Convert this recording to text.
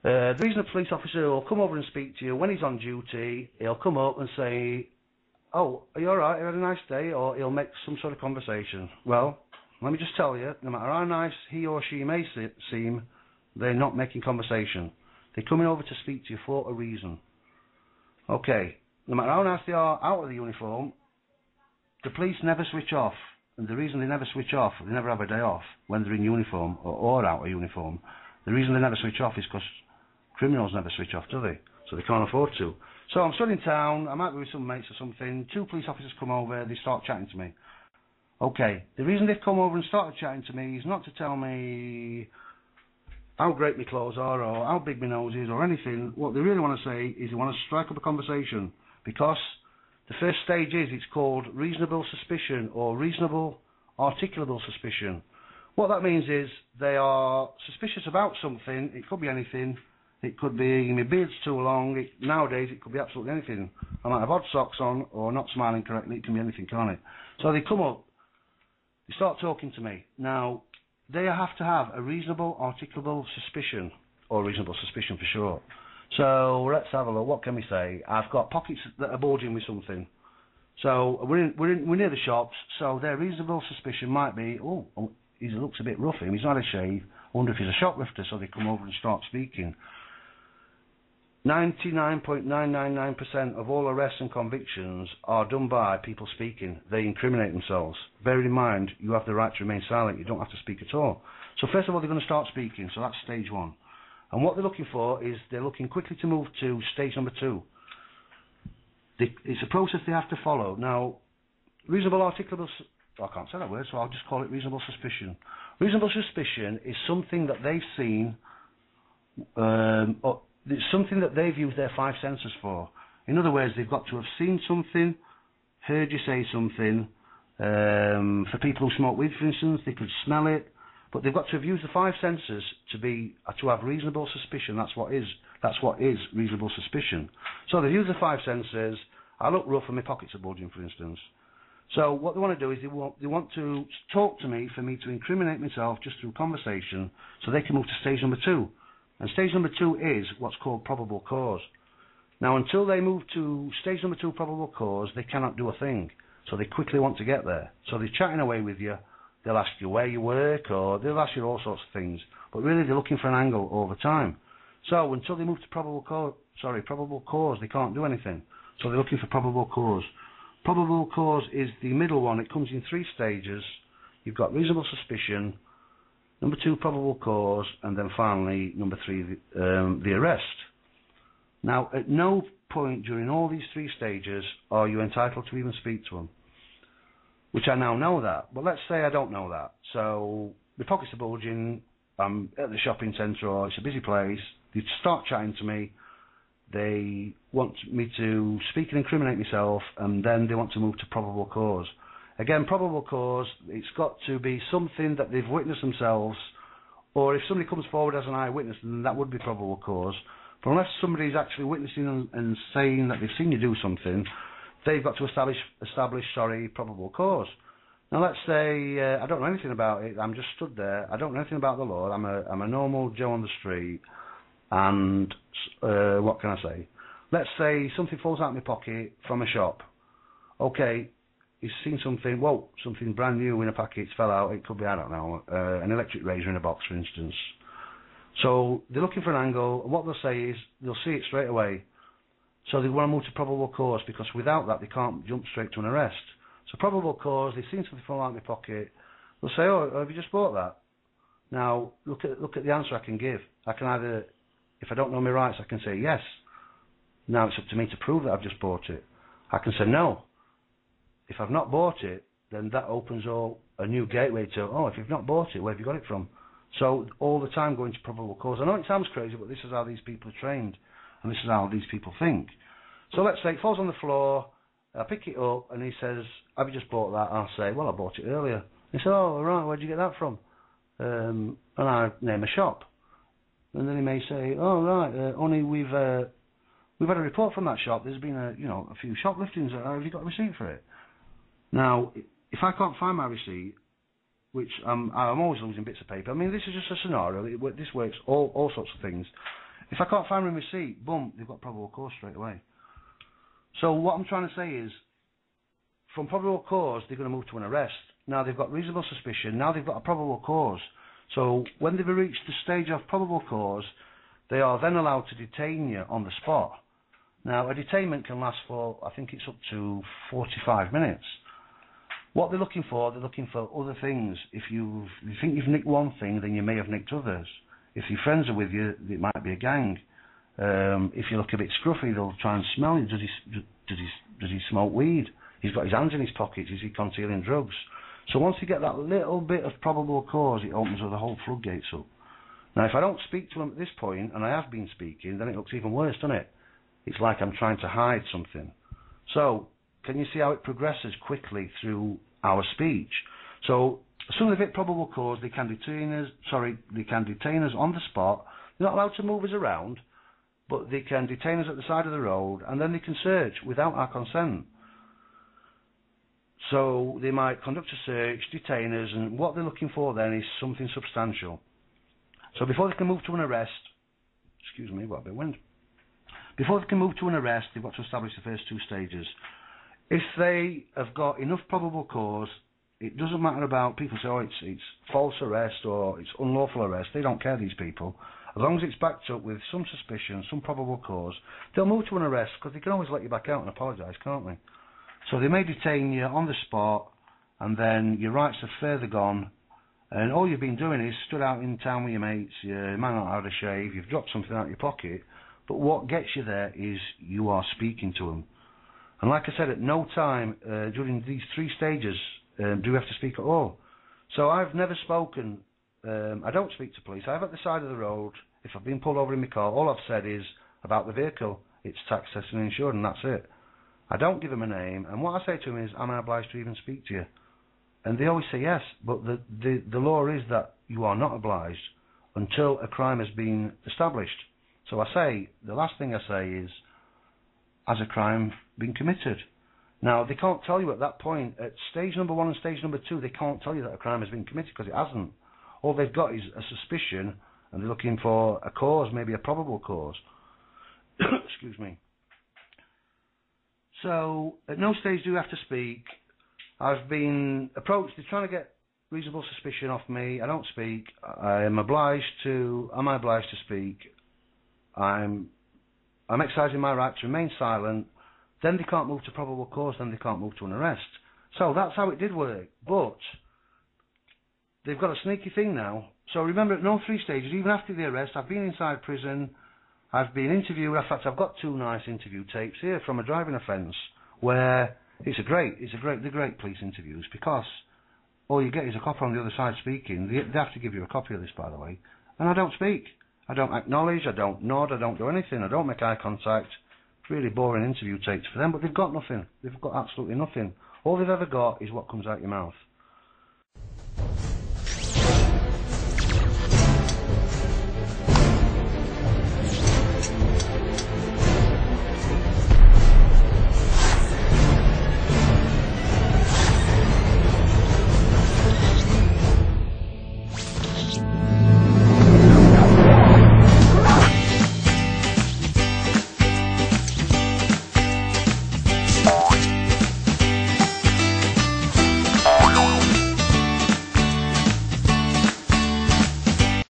The reason a police officer will come over and speak to you when he's on duty, he'll come up and say, "Oh, are you alright? You had a nice day?" Or he'll make some sort of conversation. Well, let me just tell you, no matter how nice he or she may seem, they're not making conversation. They're coming over to speak to you for a reason. Okay, no matter how nice they are out of the uniform, the police never switch off. And the reason they never switch off, they never have a day off when they're in uniform or out of uniform. The reason they never switch off is because criminals never switch off, do they? So they can't afford to. So I'm stood in town, I might be with some mates or something, 2 police officers come over, they start chatting to me. Okay, the reason they've come over and started chatting to me is not to tell me how great my clothes are or how big my nose is or anything. What they really want to say is they want to strike up a conversation, because the first stage is, it's called reasonable suspicion or reasonable articulable suspicion. What that means is they are suspicious about something. It could be anything. It could be my beard's too long. Nowadays it could be absolutely anything. I might have odd socks on or not smiling correctly. It can be anything, can't it? So they come up, they start talking to me. Now, they have to have a reasonable articulable suspicion, or reasonable suspicion for short. So let's have a look. What can we say? I've got pockets that are bulging with something. So we're near the shops. So their reasonable suspicion might be, oh, he looks a bit rough. He's not a shave. I wonder if he's a shoplifter. So they come over and start speaking. 99.999% of all arrests and convictions are done by people speaking. They incriminate themselves. Bear in mind, you have the right to remain silent. You don't have to speak at all. So first of all, they're going to start speaking. So that's stage 1. And what they're looking for is they're looking quickly to move to stage number 2. It's a process they have to follow. Now, reasonable articulable... I can't say that word, so I'll just call it reasonable suspicion. Reasonable suspicion is something that they've seen... it's something that they've used their 5 senses for. In other words, they've got to have seen something, heard you say something. For people who smoke weed, for instance, they could smell it. But they've got to have used the 5 senses to have reasonable suspicion. That's what is reasonable suspicion. So they've used the 5 senses. I look rough and my pockets are bulging, for instance. So what they want to do is they want to talk to me for me to incriminate myself just through conversation, so they can move to stage number 2. And stage number 2 is what's called probable cause. Now, until they move to stage number 2, probable cause, they cannot do a thing. So they quickly want to get there. So they're chatting away with you. They'll ask you where you work, or they'll ask you all sorts of things. But really, they're looking for an angle all the time. So until they move to probable cause, they can't do anything. So they're looking for probable cause. Probable cause is the middle one. It comes in 3 stages. You've got reasonable suspicion, number 2, probable cause, and then finally, number 3, the arrest. Now, at no point during all these 3 stages are you entitled to even speak to them, which I now know that. But let's say I don't know that. So my pockets are bulging, I'm at the shopping centre, or it's a busy place. They start chatting to me. They want me to speak and incriminate myself, and then they want to move to probable cause. Again, probable cause, it's got to be something that they've witnessed themselves, or if somebody comes forward as an eyewitness, then that would be probable cause. But unless somebody's actually witnessing and saying that they've seen you do something, they've got to establish probable cause. Now let's say I don't know anything about it, I'm just stood there, I don't know anything about the law, I'm a normal Joe on the street, and what can I say? Let's say something falls out of my pocket from a shop. Okay, he's seen something, whoa, something brand new in a packet fell out. It could be, I don't know, an electric razor in a box, for instance. So they're looking for an angle, and what they'll say is, they'll see it straight away. So they want to move to probable cause, because without that they can't jump straight to an arrest. So probable cause, they've seen something fall out of my pocket. They'll say, oh, have you just bought that? Now, look at the answer I can give. I can either, if I don't know my rights, I can say yes. Now it's up to me to prove that I've just bought it. I can say no. If I've not bought it, then that opens a new gateway to, oh, if you've not bought it, where have you got it from? So all the time going to probable cause. I know it sounds crazy, but this is how these people are trained, and this is how these people think. So let's say it falls on the floor, I pick it up, and he says, have you just bought that? I'll say, well, I bought it earlier. He said, oh, right, where'd you get that from? And I name a shop. And then he may say, oh, right, only we've had a report from that shop. There's been a few shopliftings. Have you got a receipt for it? Now, if I can't find my receipt, which I'm always losing bits of paper. I mean, this is just a scenario. This works all sorts of things. If I can't find my receipt, boom, they've got probable cause straight away. So what I'm trying to say is, from probable cause, they're going to move to an arrest. Now they've got reasonable suspicion, now they've got a probable cause. So when they've reached the stage of probable cause, they are then allowed to detain you on the spot. Now, a detainment can last for, I think it's up to 45 minutes. What they're looking for other things. If you think you've nicked one thing, then you may have nicked others. If your friends are with you, it might be a gang. If you look a bit scruffy, they'll try and smell you. Does he smoke weed? He's got his hands in his pockets. Is he concealing drugs? So once you get that little bit of probable cause, it opens the whole floodgates up. Now, if I don't speak to them at this point, and I have been speaking, then it looks even worse, doesn't it? It's like I'm trying to hide something. So, can you see how it progresses quickly through our speech? So, as soon as they hit probable cause, they can detain us on the spot. They're not allowed to move us around, but they can detain us at the side of the road, and then they can search without our consent. So they might conduct a search, detain us, and what they're looking for then is something substantial. So before they can move to an arrest, excuse me, what a bit of wind. Before they can move to an arrest, they've got to establish the first two stages. If they have got enough probable cause, it doesn't matter about people say, oh, it's false arrest or it's unlawful arrest. They don't care, these people. As long as it's backed up with some suspicion, some probable cause, they'll move to an arrest because they can always let you back out and apologise, can't they? So they may detain you on the spot, and then your rights are further gone, and all you've been doing is stood out in town with your mates, you might not have had a shave, you've dropped something out of your pocket, but what gets you there is you are speaking to them. And like I said, at no time during these three stages do you have to speak at all. So I've never spoken, I don't speak to police, I'm at the side of the road, if I've been pulled over in my car, all I've said is about the vehicle, it's tax, test and insured, and that's it. I don't give them a name, and what I say to them is, am I obliged to even speak to you? And they always say yes, but the law is that you are not obliged until a crime has been established. So I say, the last thing I say is, has a crime been committed? Now, they can't tell you at that point, at stage number 1 and stage number 2, they can't tell you that a crime has been committed because it hasn't. All they've got is a suspicion, and they're looking for a cause, maybe a probable cause. Excuse me. So, at no stage do you have to speak. I've been approached, they're trying to get reasonable suspicion off me. I don't speak. Am I obliged to speak? I'm exercising my right to remain silent. Then they can't move to probable cause, then they can't move to an arrest. So that's how it did work. But they've got a sneaky thing now. So remember, at no three stages, even after the arrest, I've been inside prison, I've been interviewed. In fact, I've got 2 nice interview tapes here from a driving offence where they're great police interviews, because all you get is a cop on the other side speaking. They have to give you a copy of this, by the way. And I don't speak. I don't acknowledge, I don't nod, I don't do anything, I don't make eye contact. It's really boring interview tapes for them, but they've got nothing. They've got absolutely nothing. All they've ever got is what comes out your mouth.